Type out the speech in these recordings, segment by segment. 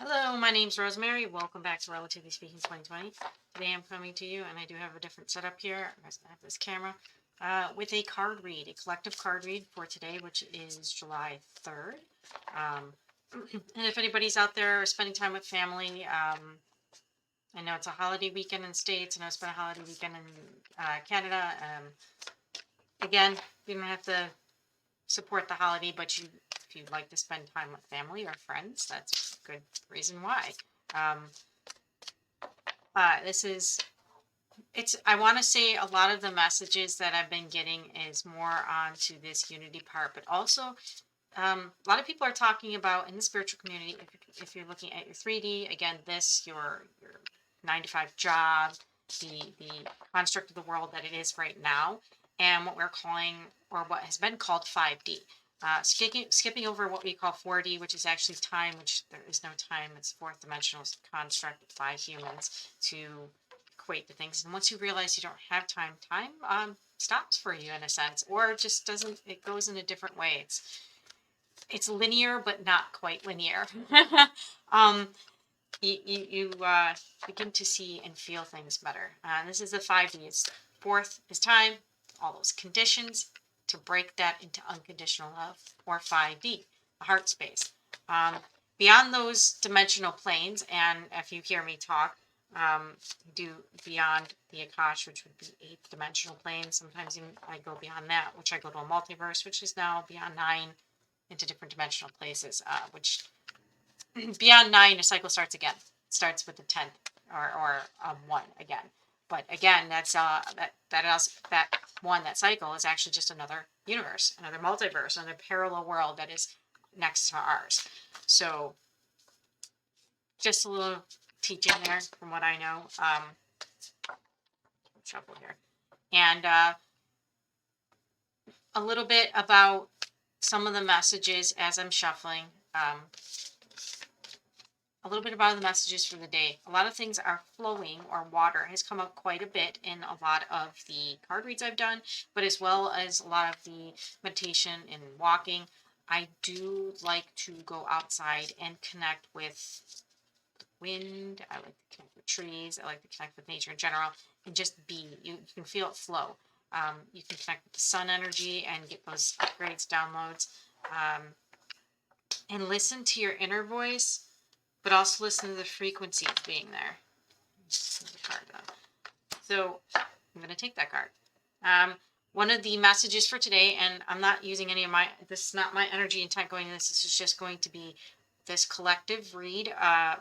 Hello, my name's Rosemary. Welcome back to Relatively Speaking 2020. Today I'm coming to you, and I do have a different setup here. I have this camera with a card read, a collective card read for today, which is July 3rd. And if anybody's out there spending time with family, I know it's a holiday weekend in the States, and I spent a holiday weekend in Canada. Again, you don't have to support the holiday, but if you'd like to spend time with family or friends, that's a good reason why. Um, this is I want to say a lot of the messages that I've been getting is more onto this unity part, but also a lot of people are talking about in the spiritual community. If you're looking at your 3D again, this your 9 to 5 job, the construct of the world that it is right now, and what we're calling or what has been called 5D. Skipping over what we call 4D, which is actually time, which there is no time. It's fourth dimensional construct by humans to equate to things. And once you realize you don't have time stops for you in a sense, or just doesn't. It goes in a different way. It's linear, but not quite linear. um, you begin to see and feel things better. This is the 5Ds. Fourth is time, all those conditions to break that into unconditional love, or 5D, the heart space. Um, Beyond those dimensional planes, and if you hear me talk, do beyond the Akash, which would be 8th dimensional plane. Sometimes even I go beyond that, which I go to a multiverse, which is now beyond 9 into different dimensional places, which beyond 9, a cycle starts again. It starts with the 10th or 1 again. But again, that's that one, that cycle is actually just another universe, another multiverse, another parallel world that is next to ours. So just a little teaching there from what I know. Shuffle here. And a little bit about some of the messages as I'm shuffling. A little bit about the messages for the day. A lot of things are flowing, or water has come up quite a bit in a lot of the card reads I've done, but as well as a lot of the meditation and walking. I do like to go outside and connect with wind. I like to connect with trees. I like to connect with nature in general and just be. You can feel it flow. You can connect with the sun energy and get those upgrades, downloads, and listen to your inner voice, but also listen to the frequency of being there. So I'm going to take that card. One of the messages for today, and I'm not using any of this is not my energy intent going in this. This is just going to be this collective read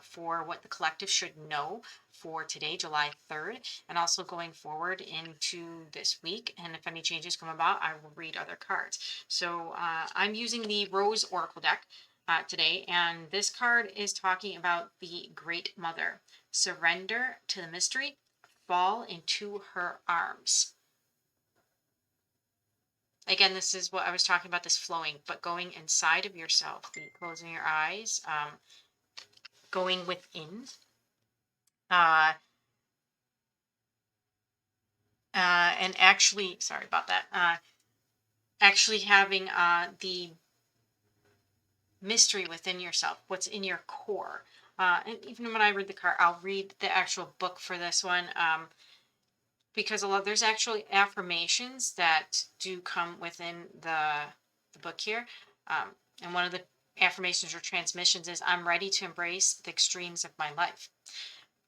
for what the collective should know for today, July 3rd, and also going forward into this week. And if any changes come about, I will read other cards. So I'm using the Rose Oracle deck today, and this card is talking about the Great Mother. Surrender to the mystery, fall into her arms. Again, this is what I was talking about, this flowing, but going inside of yourself, closing your eyes, going within, and actually, sorry about that, actually having the mystery within yourself, what's in your core. And even when I read the card, I'll read the actual book for this one, because there's actually affirmations that do come within the book here. And one of the affirmations or transmissions is, I'm ready to embrace the extremes of my life.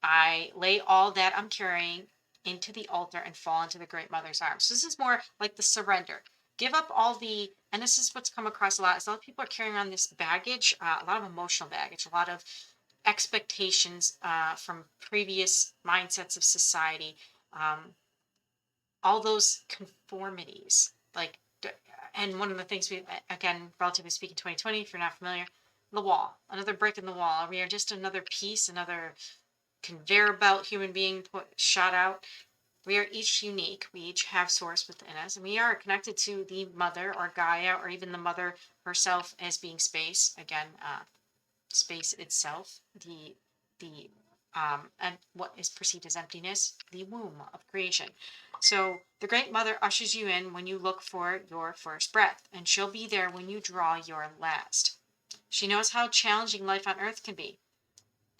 I lay all that I'm carrying into the altar and fall into the Great Mother's arms. So this is more like the surrender. Give up all and this is what's come across a lot, is a lot of people are carrying on this baggage, a lot of emotional baggage, a lot of expectations from previous mindsets of society, all those conformities. And one of the things again, relatively speaking, 2020, if you're not familiar, the wall, another brick in the wall. We are just another piece, another conveyor belt human being shot out. We are each unique. We each have source within us, and we are connected to the mother, or Gaia, or even the mother herself as being space. Again, space itself, the and what is perceived as emptiness, the womb of creation. So the Great Mother ushers you in when you look for your first breath, and she'll be there when you draw your last. She knows how challenging life on Earth can be.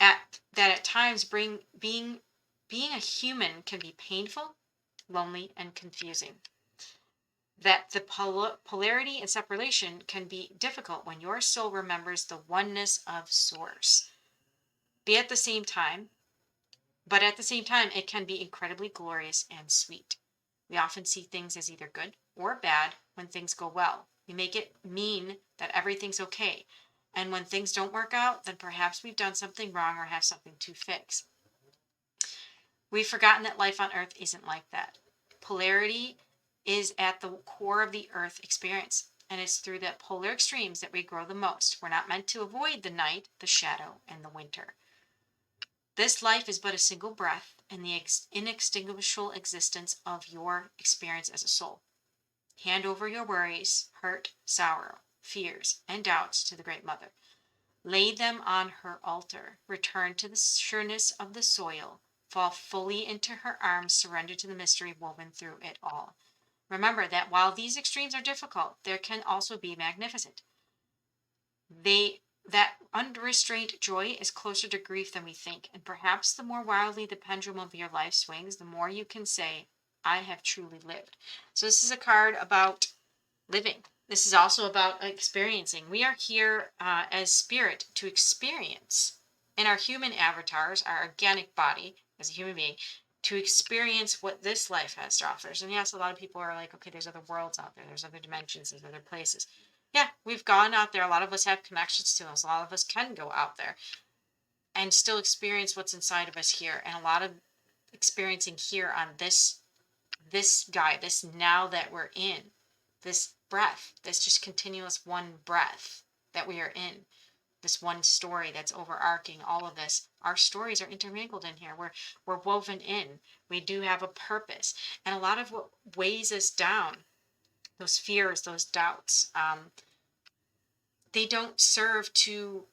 at times being a human can be painful, lonely, and confusing. That the polarity and separation can be difficult when your soul remembers the oneness of source. But at the same time, it can be incredibly glorious and sweet. We often see things as either good or bad when things go well. We make it mean that everything's okay. And when things don't work out, then perhaps we've done something wrong or have something to fix. We've forgotten that life on earth isn't like that. Polarity is at the core of the earth experience, and it's through the polar extremes that we grow the most. We're not meant to avoid the night, the shadow, and the winter. This life is but a single breath in the inextinguishable existence of your experience as a soul. Hand over your worries, hurt, sorrow, fears, and doubts to the Great Mother. Lay them on her altar. Return to the sureness of the soil. Fall fully into her arms. Surrender to the mystery woven through it all. Remember that while these extremes are difficult, there can also be magnificent. That unrestrained joy is closer to grief than we think, and perhaps the more wildly the pendulum of your life swings, the more you can say, I have truly lived. So this is a card about living. This is also about experiencing. We are here as spirit to experience in our human avatars, our organic body as a human being, to experience what this life has to offer. And yes, a lot of people are like, okay, there's other worlds out there. There's other dimensions. There's other places. Yeah, we've gone out there. A lot of us have connections to us. A lot of us can go out there and still experience what's inside of us here. And a lot of experiencing here on this guy, this now that we're in, this breath, this just continuous one breath that we are in, this one story that's overarching all of this. Our stories are intermingled in here. We're woven in. We do have a purpose. And a lot of what weighs us down, those fears, those doubts, they don't serve to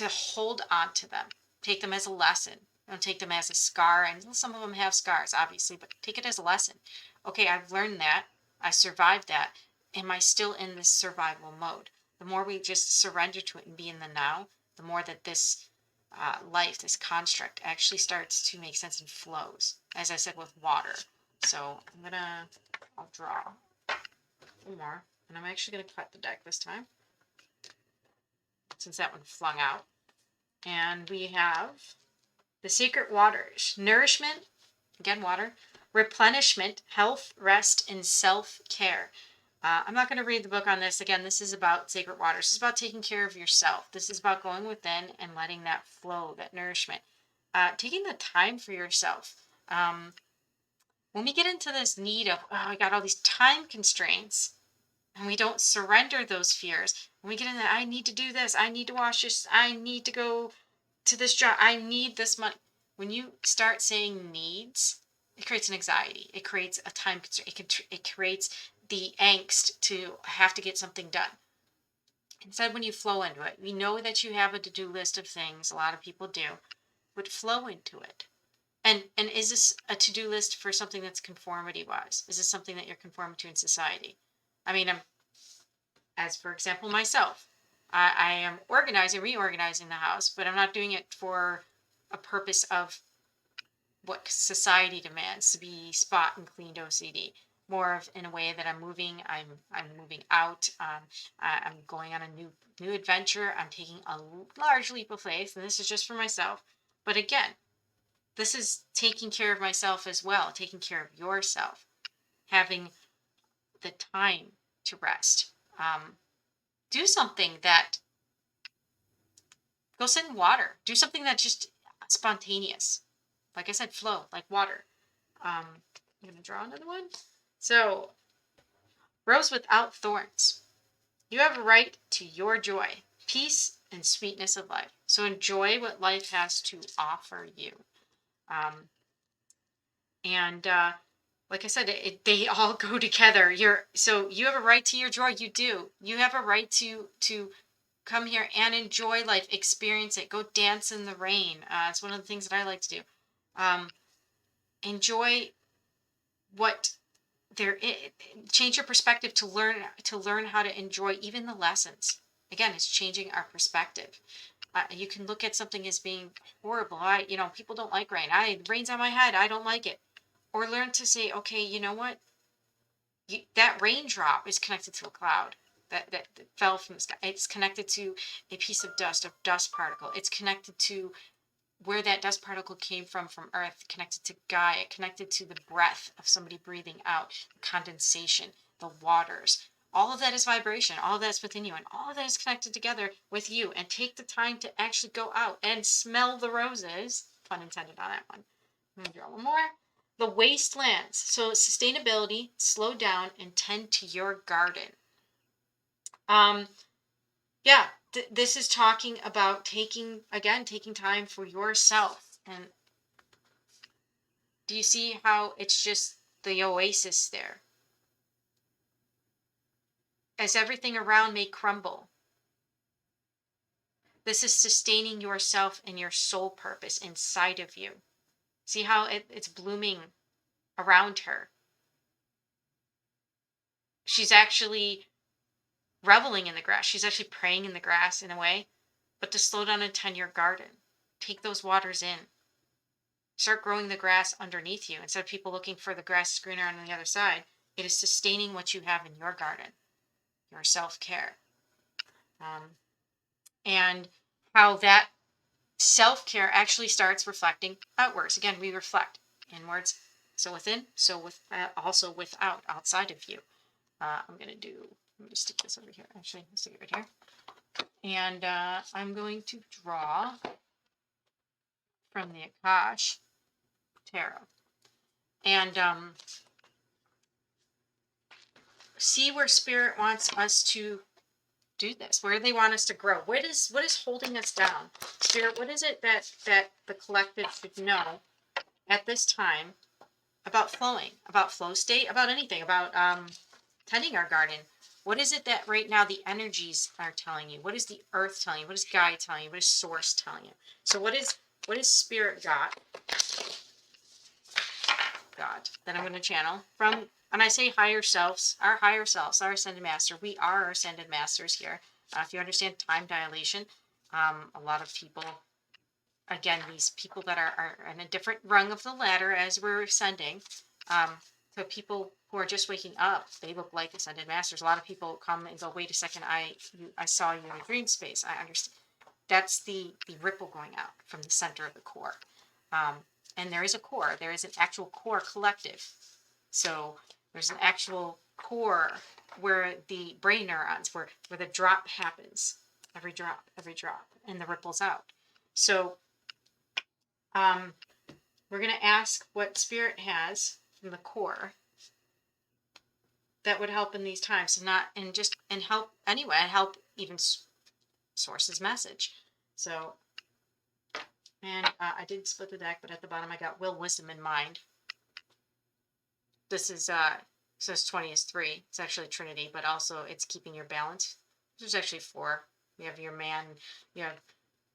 hold on to them. Take them as a lesson. Don't take them as a scar. And some of them have scars, obviously, but take it as a lesson. Okay, I've learned that. I survived that. Am I still in this survival mode? The more we just surrender to it and be in the now, the more that this life, this construct, actually starts to make sense and flows. As I said with water. So I'll draw one more, and I'm actually gonna cut the deck this time, since that one flung out. And we have the Secret Waters: nourishment, again water, replenishment, health, rest, and self-care. I'm not going to read the book on this. Again, this is about Sacred Waters. This is about taking care of yourself. This is about going within and letting that flow, that nourishment. Taking the time for yourself. When we get into this need of, I got all these time constraints, and we don't surrender those fears, when we get into, I need to do this, I need to wash this, I need to go to this job, I need this money. When you start saying needs, it creates an anxiety. It creates a time constraint. It creates the angst to have to get something done. Instead, when you flow into it, we know that you have a to-do list of things. A lot of people do, but flow into it. And is this a to-do list for something that's conformity-wise? Is this something that you're conforming to in society? I mean, as for example, myself, I am reorganizing the house, but I'm not doing it for a purpose of what society demands, to be spot and cleaned OCD. More of in a way that I'm moving moving out. I'm going on a new adventure. I'm taking a large leap of faith, and this is just for myself. But again, this is taking care of myself as well, taking care of yourself, having the time to rest. Do something that, go sit in water. Do something that's just spontaneous. Like I said, flow, like water. I'm going to draw another one. So, rose without thorns. You have a right to your joy, peace, and sweetness of life. So enjoy what life has to offer you. Like I said, they all go together. So you have a right to your joy. You do. You have a right to come here and enjoy life, experience it. Go dance in the rain. It's one of the things that I like to do. Enjoy what there is. Change your perspective to learn how to enjoy even the lessons. Again, it's changing our perspective. You can look at something as being horrible. People don't like rain. It rains on my head. I don't like it. Or learn to say, okay, you know what? That raindrop is connected to a cloud that fell from the sky. It's connected to a piece of dust, a dust particle. It's connected to where that dust particle came from Earth, connected to Gaia, connected to the breath of somebody breathing out, condensation, the waters. All of that is vibration. All of that is within you, and all of that is connected together with you. And take the time to actually go out and smell the roses. Pun intended on that one. I'm gonna draw one more. The wastelands. So sustainability, slow down, and tend to your garden. Um, yeah, this is talking about taking time for yourself. And do you see how it's just the oasis there? As everything around may crumble, this is sustaining yourself and your soul purpose inside of you. See how it's blooming around her. She's actually reveling in the grass. She's actually praying in the grass in a way. But to slow down and tend your garden, take those waters in. Start growing the grass underneath you. Instead of people looking for the grass greener on the other side, it is sustaining what you have in your garden, your self-care. And how that self-care actually starts reflecting outwards. Again, we reflect inwards, so within, so with also without, outside of you. Let me just stick this over here. Actually, let's stick it right here. And I'm going to draw from the Akash Tarot. And see where Spirit wants us to do this. Where do they want us to grow? What is holding us down? Spirit, what is it that the collective should know at this time about flowing, about flow state, about anything, about tending our garden? What is it that right now the energies are telling you? What is the earth telling you? What is Gaia telling you? What is source telling you? So what is Spirit God that I'm going to channel from? And I say higher selves, our ascended master. We are our ascended masters here. If you understand time dilation, a lot of people, again, these people that are in a different rung of the ladder as we're ascending, so people who are just waking up, they look like ascended masters. A lot of people come and go, wait a second, I saw you in a dream space. I understand. That's the ripple going out from the center of the core. And there is a core. There is an actual core collective. So there's an actual core where the brain neurons, where the drop happens. Every drop, and the ripples out. So we're going to ask what Spirit has from the core that would help in these times, and help anyway, and help even Source's message. So, and I did split the deck, but at the bottom I got will, wisdom, and mind. This is says 20 is 3. It's actually Trinity, but also it's keeping your balance. There's actually 4. You have your man, you have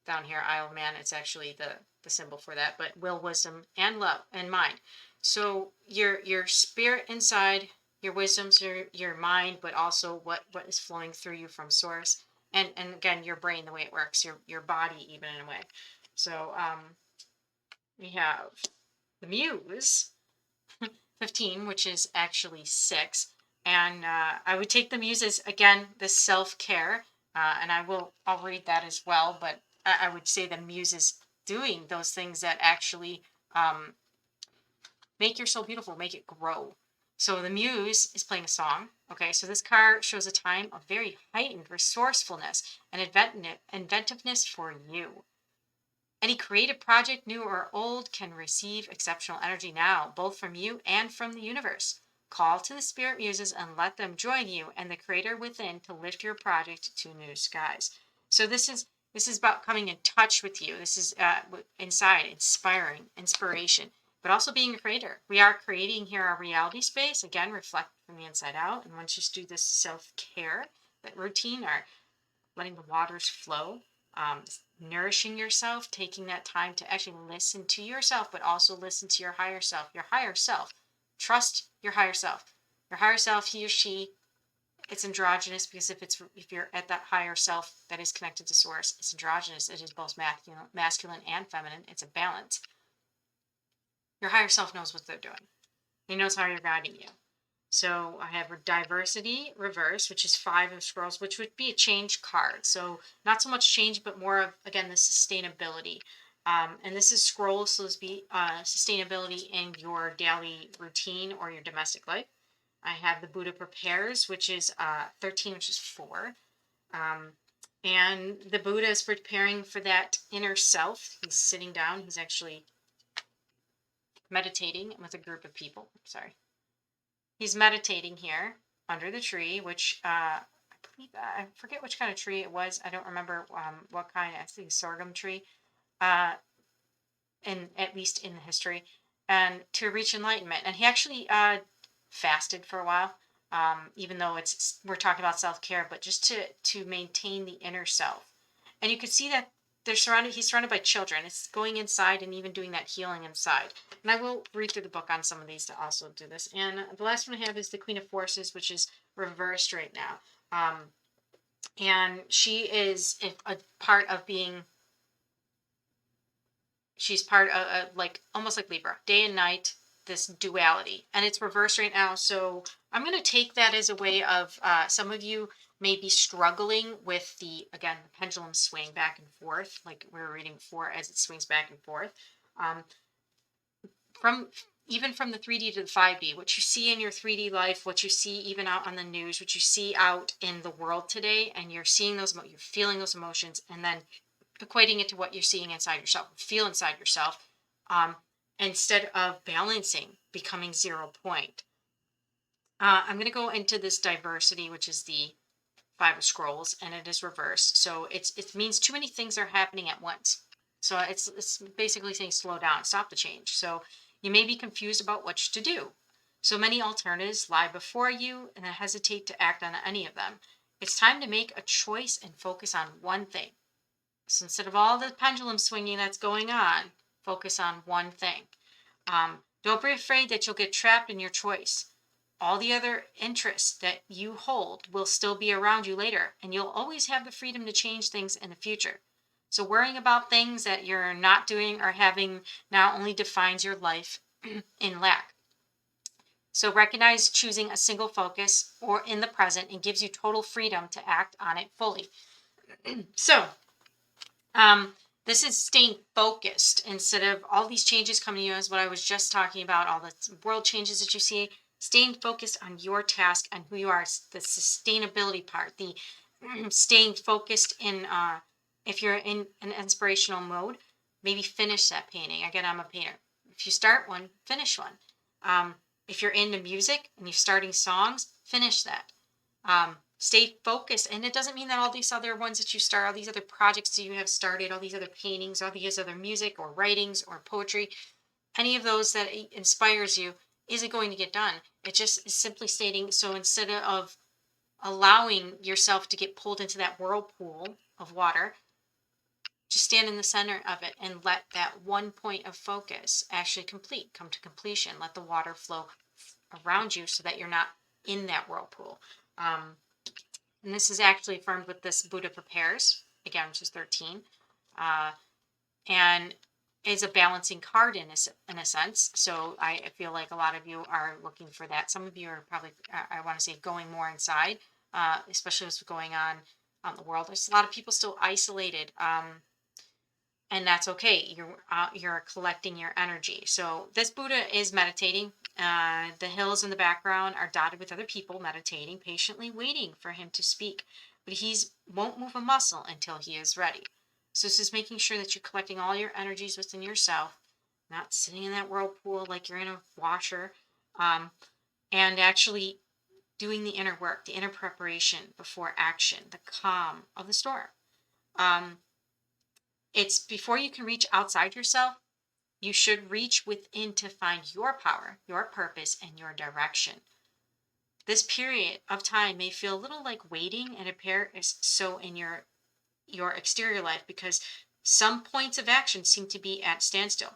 down here Isle of Man. It's actually the symbol for that, but will, wisdom, and love and mind. So your spirit inside, your wisdom's your mind, but also what is flowing through you from source, and again your brain, the way it works, your body even in a way. So we have the Muse 15, which is actually 6, and I would take the Muse as, again, the self-care, and I'll read that as well, but I would say the Muse is doing those things that actually make your soul beautiful, make it grow. So the Muse is playing a song. Okay, so this card shows a time of very heightened resourcefulness and inventiveness for you. Any creative project, new or old, can receive exceptional energy now, both from you and from the universe. Call to the spirit muses and let them join you and the creator within to lift your project to new skies. So this is about coming in touch with you. This is inside, inspiration, but also being a creator. We are creating here our reality space, again, reflect from the inside out. And once you do this self-care, that routine, or letting the waters flow, nourishing yourself, taking that time to actually listen to yourself, but also listen to your higher self. Your higher self. Trust your higher self. Your higher self, he or she, it's androgynous because if you're at that higher self that is connected to source, it's androgynous. It is both masculine and feminine. It's a balance. Your higher self knows what they're doing. He knows how you're guiding you. So I have diversity reverse, which is 5 of scrolls, which would be a change card. So not so much change, but more of, again, the sustainability. And this is scrolls, so this be sustainability in your daily routine or your domestic life. I have the Buddha prepares, which is 13, which is 4. And the Buddha is preparing for that inner self. He's sitting down. He's actually meditating with a group of people. Sorry. He's meditating here under the tree, which I believe, I forget which kind of tree it was. I don't remember what kind. I think sorghum tree, at least in the history, and to reach enlightenment. And he actually fasted for a while, even though we're talking about self-care, but just to maintain the inner self. And you could see that he's surrounded by children. It's going inside and even doing that healing inside. And I will read through the book on some of these to also do this. And the last one I have is the Queen of Forces, which is reversed right now. And she is a part of being, she's part of like almost like Libra, day and night, this duality. And it's reversed right now. So I'm going to take that as a way of some of you may be struggling with the pendulum swing back and forth, like we were reading before, as it swings back and forth. From the 3D to the 5D, what you see in your 3D life, what you see even out on the news, what you see out in the world today, and you're seeing those, you're feeling those emotions, and then equating it to what you're seeing inside yourself, feel inside yourself, instead of balancing, becoming 0 point. I'm going to go into this diversity, which is the 5 of scrolls, and it is reversed. So it means too many things are happening at once. So it's basically saying slow down, stop the change. So you may be confused about what to do. So many alternatives lie before you, and hesitate to act on any of them. It's time to make a choice and focus on one thing. So instead of all the pendulum swinging that's going on, focus on one thing. Don't be afraid that you'll get trapped in your choice. All the other interests that you hold will still be around you later, and you'll always have the freedom to change things in the future. So worrying about things that you're not doing or having now only defines your life in lack. So recognize choosing a single focus or in the present and gives you total freedom to act on it fully. So this is staying focused instead of all these changes coming to you, as what I was just talking about, all the world changes that you see. Staying focused on your task and who you are, the sustainability part, the staying focused in, if you're in an inspirational mode, maybe finish that painting. Again, I'm a painter. If you start one, finish one. If you're into music and you're starting songs, finish that. Stay focused. And it doesn't mean that all these other ones that you start, all these other projects that you have started, all these other paintings, all these other music or writings or poetry, any of those that inspires you isn't going to get done. It just is simply stating, so instead of allowing yourself to get pulled into that whirlpool of water, just stand in the center of it and let that one point of focus actually come to completion. Let the water flow around you so that you're not in that whirlpool. And this is actually affirmed with this Buddha prepares, again, which is 13. And is a balancing card in a sense. So I feel like a lot of you are looking for that. Some of you are probably, I want to say, going more inside, especially what's going on in the world. There's a lot of people still isolated, and that's okay. You're collecting your energy. So this Buddha is meditating. The hills in the background are dotted with other people meditating, patiently waiting for him to speak. But he won't move a muscle until he is ready. So this is making sure that you're collecting all your energies within yourself, not sitting in that whirlpool like you're in a washer, and actually doing the inner work, the inner preparation before action, the calm of the storm. It's before you can reach outside yourself, you should reach within to find your power, your purpose, and your direction. This period of time may feel a little like waiting and appear so in your exterior life because some points of action seem to be at standstill.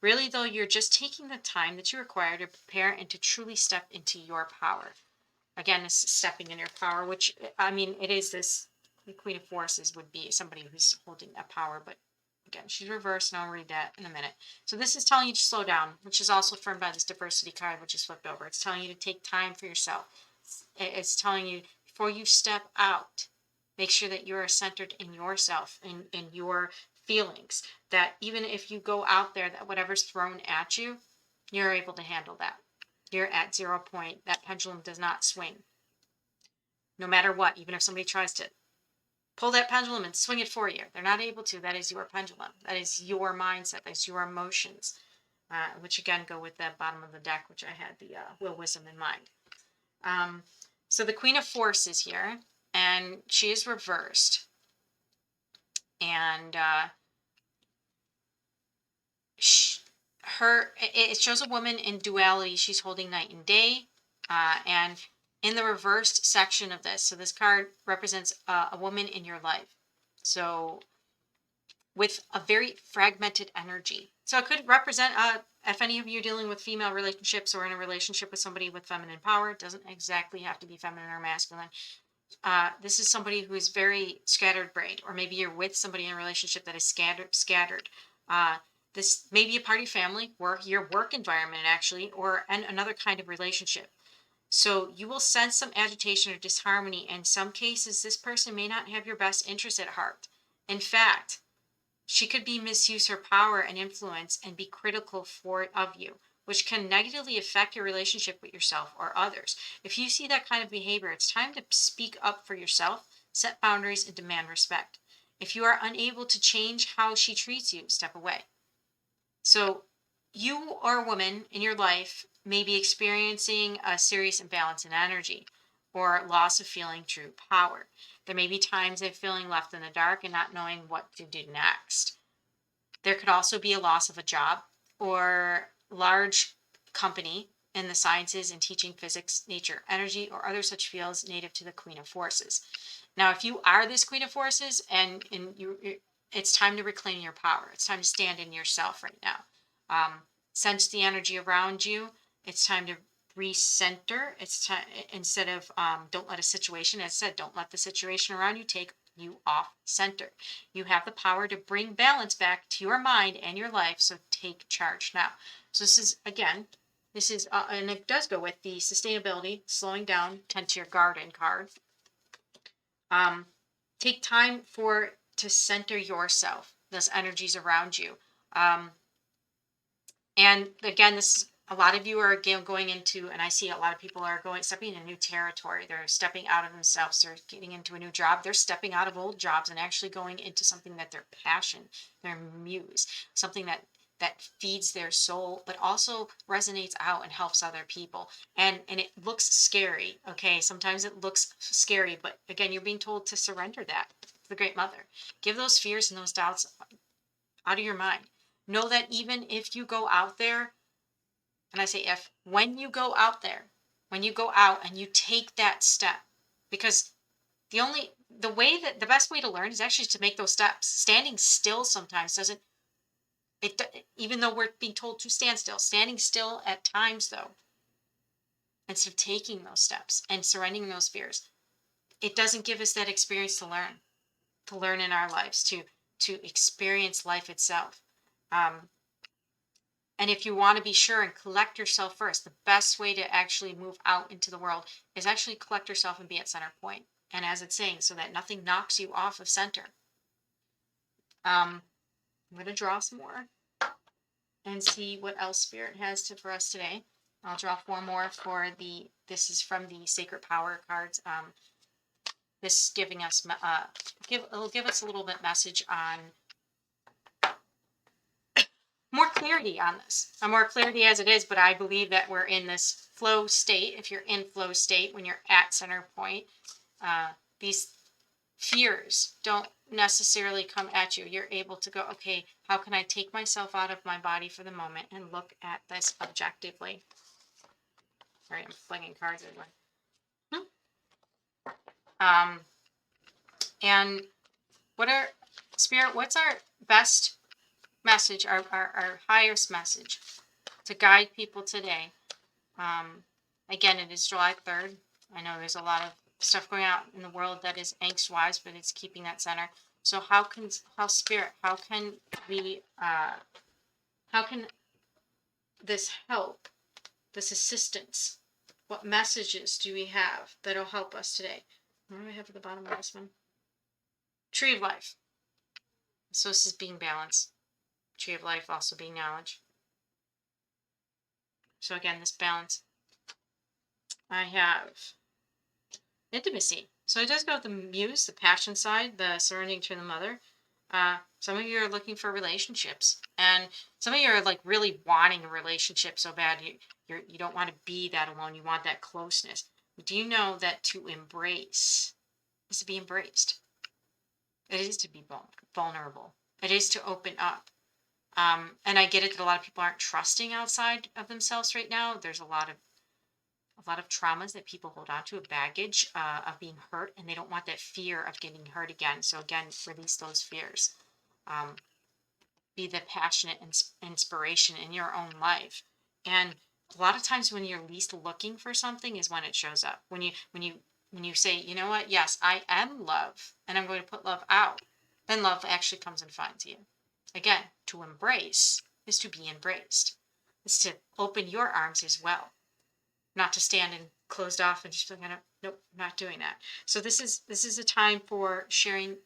Really, though, you're just taking the time that you require to prepare and to truly step into your power. Again, this is stepping in your power, which, I mean, it is this, the Queen of Forces would be somebody who's holding that power, but again, she's reversed, and I'll read that in a minute. So this is telling you to slow down, which is also affirmed by this diversity card, which is flipped over. It's telling you to take time for yourself. It's telling you, before you step out, make sure that you are centered in yourself, in your feelings, that even if you go out there, that whatever's thrown at you, you're able to handle that. You're at 0 point. That pendulum does not swing. No matter what, even if somebody tries to pull that pendulum and swing it for you, they're not able to. That is your pendulum. That is your mindset. That's your emotions, which again go with the bottom of the deck, which I had the will, wisdom, and mind. So the Queen of Force is here, and she is reversed. And it shows a woman in duality. She's holding night and day, and in the reversed section of this, so this card represents a woman in your life, so with a very fragmented energy. So it could represent, if any of you are dealing with female relationships or in a relationship with somebody with feminine power, it doesn't exactly have to be feminine or masculine. This is somebody who is very scattered brained, or maybe you're with somebody in a relationship that is scattered. This may be a party family, your work environment actually, or another kind of relationship. So you will sense some agitation or disharmony. In some cases, this person may not have your best interest at heart. In fact, she could be misuse her power and influence and be critical of you, which can negatively affect your relationship with yourself or others. If you see that kind of behavior, it's time to speak up for yourself, set boundaries, and demand respect. If you are unable to change how she treats you, step away. So you or a woman in your life may be experiencing a serious imbalance in energy or loss of feeling true power. There may be times of feeling left in the dark and not knowing what to do next. There could also be a loss of a job or large company in the sciences and teaching physics, nature, energy, or other such fields native to the Queen of Forces. Now, if you are this Queen of Forces and it's time to reclaim your power. It's time to stand in yourself right now. Sense the energy around you. It's time to recenter. It's time, instead of don't let a situation, as I said, don't let the situation around you take you off center. You have the power to bring balance back to your mind and your life. So take charge now. So this is, again, and it does go with the sustainability, slowing down, tend to your garden card. Take time to center yourself, those energies around you. And again, a lot of you are going into, and I see a lot of people are stepping into new territory. They're stepping out of themselves. They're getting into a new job. They're stepping out of old jobs and actually going into something that their passion, their muse, something that feeds their soul, but also resonates out and helps other people. And it looks scary. Okay. Sometimes it looks scary, but again, you're being told to surrender that to the Great Mother. Give those fears and those doubts out of your mind. Know that even if you go out there, and I say when you go out there, when you go out and you take that step, because the best way to learn is actually to make those steps. Standing still sometimes doesn't, even though we're being told to stand still, standing still at times though, instead of taking those steps and surrendering those fears, it doesn't give us that experience to learn in our lives, to experience life itself. And if you want to be sure and collect yourself first, the best way to actually move out into the world is actually collect yourself and be at center point. And as it's saying, so that nothing knocks you off of center. I'm going to draw some more and see what else Spirit has for us today. I'll draw 4 more this is from the Sacred Power cards. This is giving us, it'll give us a little bit message on more clarity on this, more clarity as it is, but I believe that we're in this flow state. If you're in flow state, when you're at center point, these fears don't necessarily come at you. You're able to go, okay, how can I take myself out of my body for the moment and look at this objectively? All right, I'm flinging cards everywhere. And what's our best message, our highest message to guide people today? Again, it is July 3rd. I know there's a lot of stuff going out in the world that is angst wise, but it's keeping that center. So how spirit, we how can this help, this assistance, what messages do we have that'll help us today? What do I have at the bottom of this one? Tree of life. So this is being balanced. Tree of life also being knowledge. So again, this balance. I have intimacy. So it does go with the muse, the passion side, the surrendering to the mother. Some of you are looking for relationships, and some of you are like really wanting a relationship so bad you don't want to be that alone. You want that closeness. Do you know that to embrace is to be embraced? It is to be vulnerable. It is to open up. And I get it that a lot of people aren't trusting outside of themselves right now. There's a lot of traumas that people hold on to, a baggage of being hurt, and they don't want that fear of getting hurt again. So again, release those fears. Be the passionate inspiration in your own life. And a lot of times when you're least looking for something is when it shows up. When you say, you know what, yes, I am love, and I'm going to put love out, then love actually comes and finds you. Again, to embrace is to be embraced. It's to open your arms as well. Not to stand and closed off and just like, nope, not doing that. So this is a time for sharing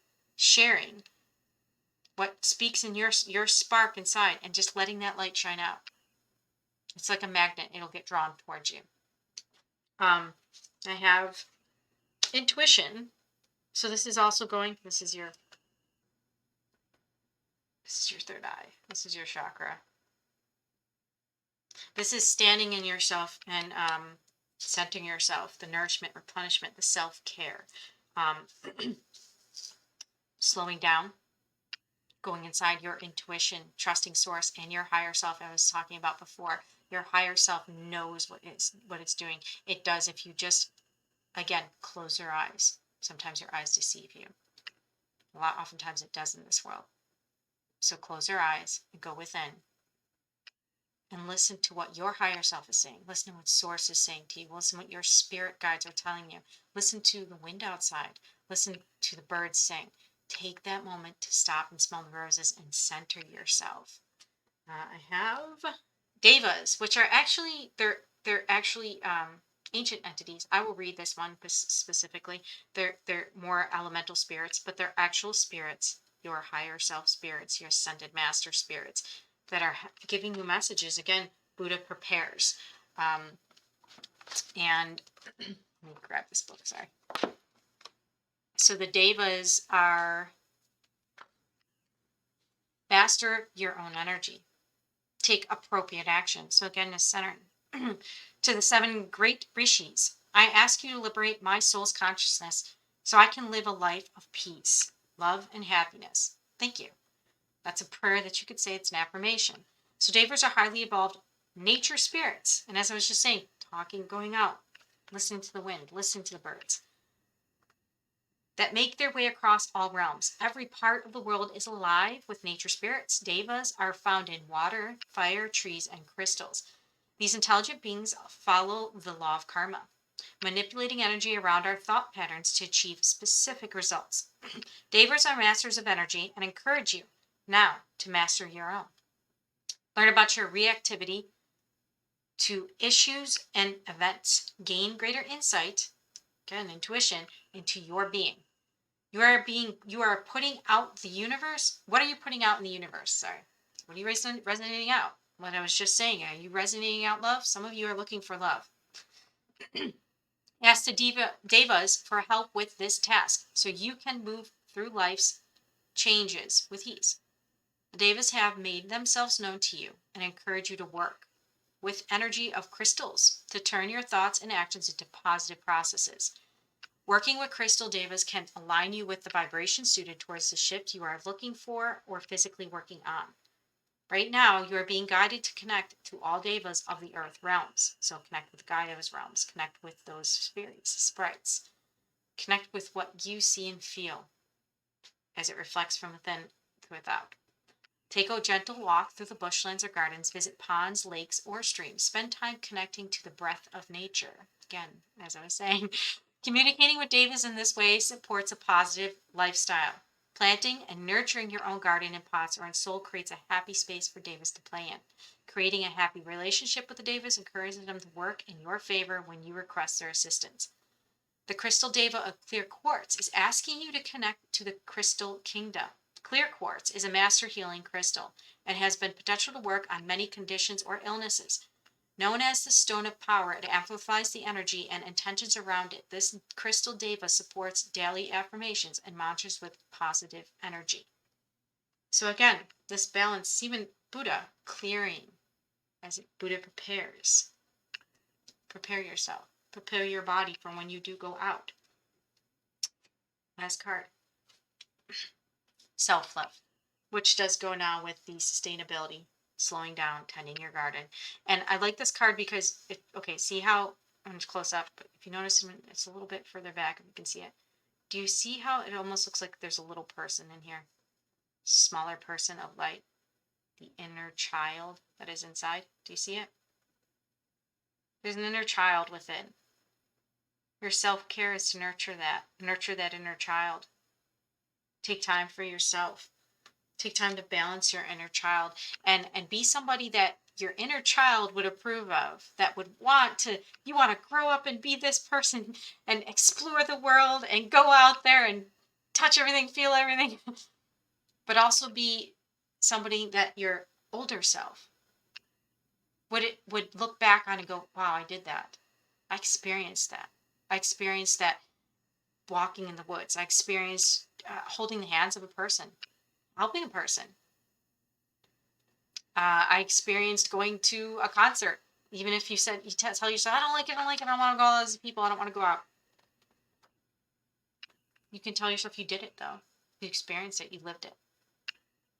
what speaks in your spark inside, and just letting that light shine out. It's like a magnet; it'll get drawn towards you. I have intuition. So this is also going. This is your third eye. This is your chakra. This is standing in yourself and centering yourself, the nourishment, replenishment, the self-care, slowing down, going inside your intuition, trusting source and your higher self. I was talking about before, your higher self knows what it's doing. It does if you just, again, close your eyes. Sometimes your eyes deceive you. Oftentimes it does in this world. So close your eyes and go within and listen to what your higher self is saying. Listen to what source is saying to you. Listen to what your spirit guides are telling you. Listen to the wind outside. Listen to the birds sing. Take that moment to stop and smell the roses and center yourself. I have devas, which are actually they're actually ancient entities. I will read this one specifically. They're more elemental spirits, but they're actual spirits, your higher self spirits, your ascended master spirits that are giving you messages. Again, Buddha prepares. And let me grab this book. Sorry. So the devas are master your own energy. Take appropriate action. So again, the center to the 7 great rishis. I ask you to liberate my soul's consciousness so I can live a life of peace, love, and happiness. Thank you. That's a prayer that you could say. It's an affirmation. So devas are highly evolved nature spirits. And as I was just saying, talking, going out, listening to the wind, listening to the birds, that make their way across all realms. Every part of the world is alive with nature spirits. Devas are found in water, fire, trees, and crystals. These intelligent beings follow the law of karma, manipulating energy around our thought patterns to achieve specific results. Devas are masters of energy and encourage you now to master your own. Learn about your reactivity to issues and events. Gain greater insight, again, intuition, into your being. You are putting out the universe. What are you putting out in the universe? Sorry. What are you resonating out? What I was just saying. Are you resonating out love? Some of you are looking for love. Ask the devas for help with this task so you can move through life's changes with ease. The devas have made themselves known to you and encourage you to work with energy of crystals to turn your thoughts and actions into positive processes. Working with crystal devas can align you with the vibration suited towards the shift you are looking for or physically working on. Right now, you are being guided to connect to all devas of the earth realms. So connect with Gaia's realms, connect with those spirits, sprites. Connect with what you see and feel as it reflects from within to without. Take a gentle walk through the bushlands or gardens, visit ponds, lakes, or streams. Spend time connecting to the breath of nature. again, as I was saying, communicating with Devas in this way supports a positive lifestyle. Planting and nurturing your own garden in pots or in soil creates a happy space for Devas to play in. Creating a happy relationship with the Devas encourages them to work in your favor when you request their assistance. The crystal Deva of clear quartz is asking you to connect to the crystal kingdom. Clear quartz is a master healing crystal and has been potential to work on many conditions or illnesses. Known as the stone of power, it amplifies the energy and intentions around it. This crystal Deva supports daily affirmations and mantras with positive energy. So again, this balance, even Buddha clearing as Buddha prepares. Prepare yourself. Prepare your body for when you do go out. Last card. Self-love, which does go now with the sustainability, slowing down, tending your garden. And I like this card because, see how, I'm close up, but if you notice it's a little bit further back, if you can see it. Do you see how it almost looks like there's a little person in here? Smaller person of light, the inner child that is inside. Do you see it? There's an inner child within. Your self-care is to nurture that inner child. Take time for yourself. Take time to balance your inner child and be somebody that your inner child would approve of, that would you want to grow up and be this person and explore the world and go out there and touch everything, feel everything, but also be somebody that your older self would look back on and go, wow, I did that. I experienced that. I experienced that walking in the woods. I experienced holding the hands of a person, helping a person. I experienced going to a concert. Even if you tell yourself, I don't like it, I don't want to go with all those people, I don't want to go out. You can tell yourself you did it though. You experienced it, you lived it.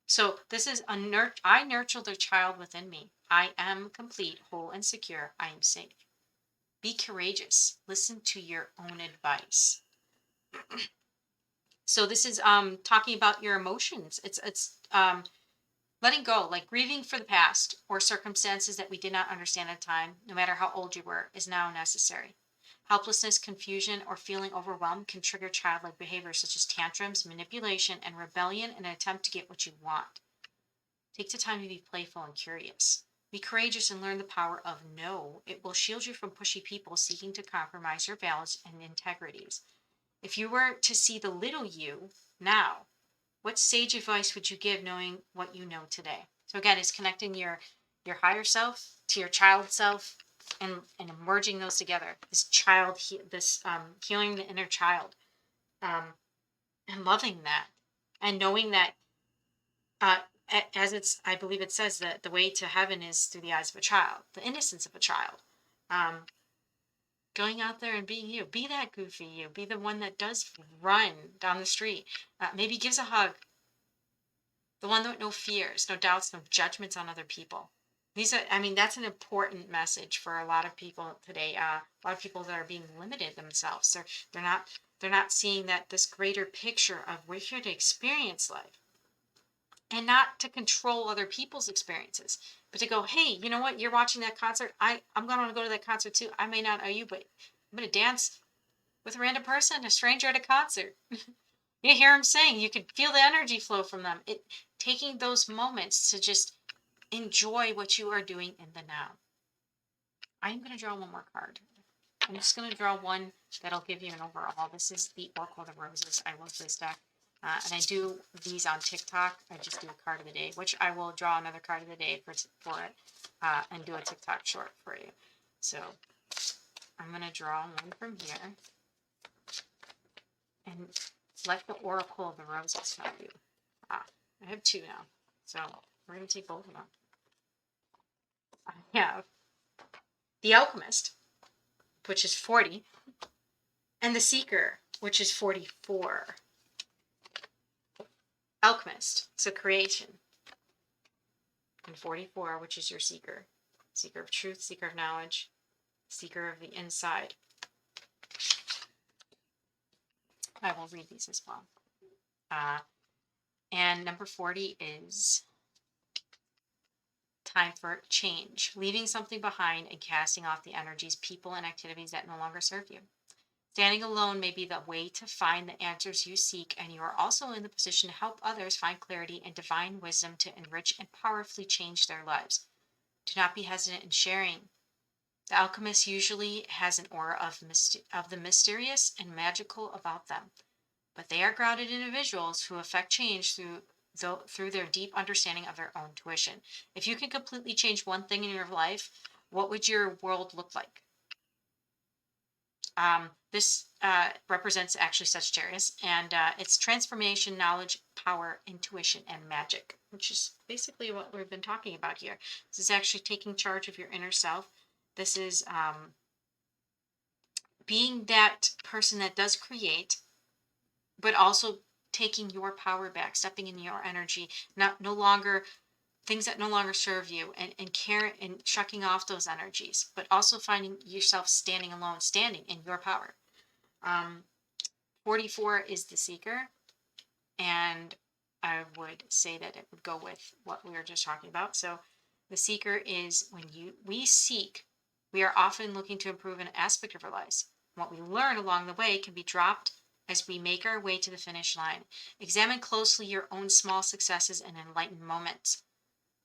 So this is I nurture the child within me. I am complete, whole, and secure. I am safe. Be courageous. Listen to your own advice. So this is talking about your emotions. It's letting go, like grieving for the past or circumstances that we did not understand at the time, no matter how old you were, is now necessary. Helplessness, confusion, or feeling overwhelmed can trigger childlike behaviors such as tantrums, manipulation, and rebellion in an attempt to get what you want. Take the time to be playful and curious. Be courageous and learn the power of no. It will shield you from pushy people seeking to compromise your values and integrities. If you were to see the little you now, what sage advice would you give knowing what you know today? So again, it's connecting your higher self to your child self and merging those together. Healing the inner child, and loving that, and knowing that, I believe it says that the way to heaven is through the eyes of a child, the innocence of a child. Going out there and being you, be that goofy you, be the one that does run down the street, maybe gives a hug, the one with no fears, no doubts, no judgments on other people. That's an important message for a lot of people today. A lot of people that are being limited themselves. They're not seeing that this greater picture of we're here to experience life and not to control other people's experiences, but to go, hey, you know what? You're watching that concert. I'm going to go to that concert too. I may not know you, but I'm going to dance with a random person, a stranger at a concert. You hear them saying, you can feel the energy flow from them. Taking those moments to just enjoy what you are doing in the now. I'm going to draw one more card. I'm just going to draw one that'll give you an overall. This is the Oracle of the Roses. I love this deck. And I do these on TikTok. I just do a card of the day, which I will draw another card of the day for it and do a TikTok short for you. So I'm going to draw one from here and let the Oracle of the Roses tell you. I have two now, so we're going to take both of them. I have the Alchemist, which is 40, and the Seeker, which is 44. Alchemist, so creation. And 44, which is your Seeker. Seeker of truth, Seeker of knowledge, Seeker of the inside. I will read these as well. And number 40 is time for change, leaving something behind and casting off the energies, people, and activities that no longer serve you. Standing alone may be the way to find the answers you seek, and you are also in the position to help others find clarity and divine wisdom to enrich and powerfully change their lives. Do not be hesitant in sharing. The alchemist usually has an aura of the mysterious and magical about them, but they are grounded individuals who affect change through their deep understanding of their own tuition. If you can completely change one thing in your life, what would your world look like? This represents actually Sagittarius, and it's transformation, knowledge, power, intuition, and magic, which is basically what we've been talking about here. This is actually taking charge of your inner self. This is being that person that does create, but also taking your power back, stepping in your energy, not no longer things that no longer serve you, and care and shucking off those energies, but also finding yourself standing alone, standing in your power. 44 is the seeker, and I would say that it would go with what we were just talking about. So the seeker is when we seek, we are often looking to improve an aspect of our lives. What we learn along the way can be dropped as we make our way to the finish line. Examine closely your own small successes and enlightened moments.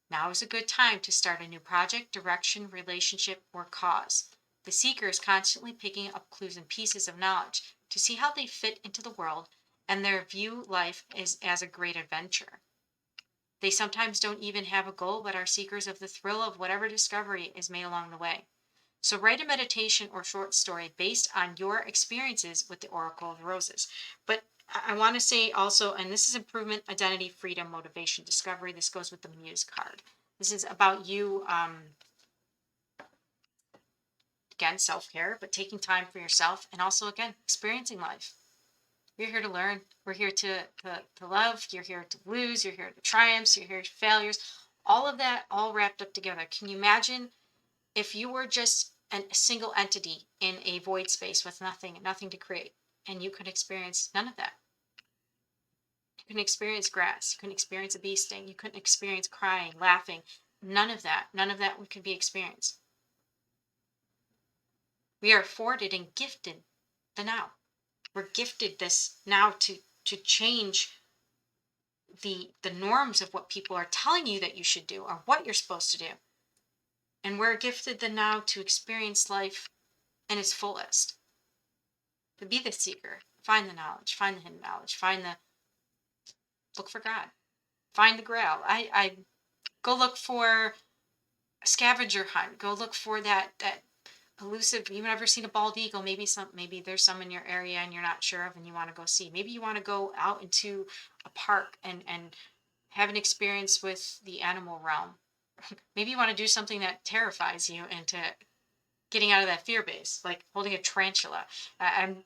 Now is a good time to start a new project, direction, relationship, or cause. The seeker is constantly picking up clues and pieces of knowledge to see how they fit into the world, and their view life as a great adventure. They sometimes don't even have a goal, but are seekers of the thrill of whatever discovery is made along the way. So write a meditation or short story based on your experiences with the Oracle of the Roses. But I want to say also, and this is improvement, identity, freedom, motivation, discovery. This goes with the Muse card. This is about you, again, self-care, but taking time for yourself, and also, again, experiencing life. You're here to learn. We're here to love. You're here to lose. You're here to triumphs. You're here to failures. All of that all wrapped up together. Can you imagine if you were just a single entity in a void space with nothing to create, and you could experience none of that? You couldn't experience grass. You couldn't experience a bee sting. You couldn't experience crying, laughing. None of that could be experienced. We are afforded and gifted the now. We're gifted this now to change the norms of what people are telling you that you should do or what you're supposed to do. And we're gifted the now to experience life in its fullest. To be the seeker, find the knowledge, find the hidden knowledge, look for God, find the grail. I go look for a scavenger hunt. Go look for that elusive. You've never seen a bald eagle. Maybe there's some in your area and you're not sure of, and you want to go see. Maybe you want to go out into a park and have an experience with the animal realm. Maybe you want to do something that terrifies you into getting out of that fear base, like holding a tarantula. And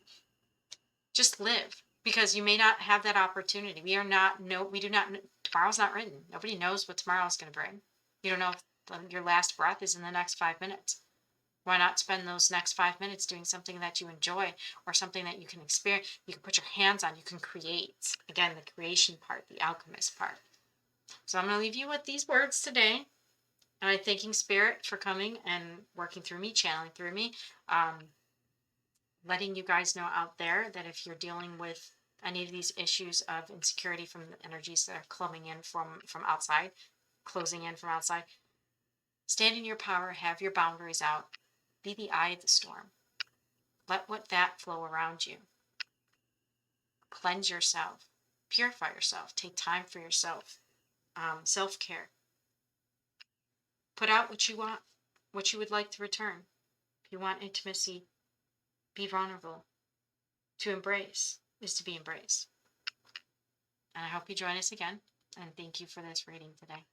just live, because you may not have that opportunity. We do not. Tomorrow's not written. Nobody knows what tomorrow's going to bring. You don't know if your last breath is in the next 5 minutes. Why not spend those next 5 minutes doing something that you enjoy, or something that you can experience, you can put your hands on, you can create. Again, the creation part, the alchemist part. So I'm going to leave you with these words today. And I'm thanking Spirit for coming and working through me, channeling through me, letting you guys know out there that if you're dealing with any of these issues of insecurity from the energies that are coming in from outside, closing in from outside, stand in your power, have your boundaries out, be the eye of the storm. Let that flow around you. Cleanse yourself, purify yourself, take time for yourself, self-care. Put out what you want, what you would like to return. If you want intimacy, be vulnerable. To embrace is to be embraced. And I hope you join us again. And thank you for this reading today.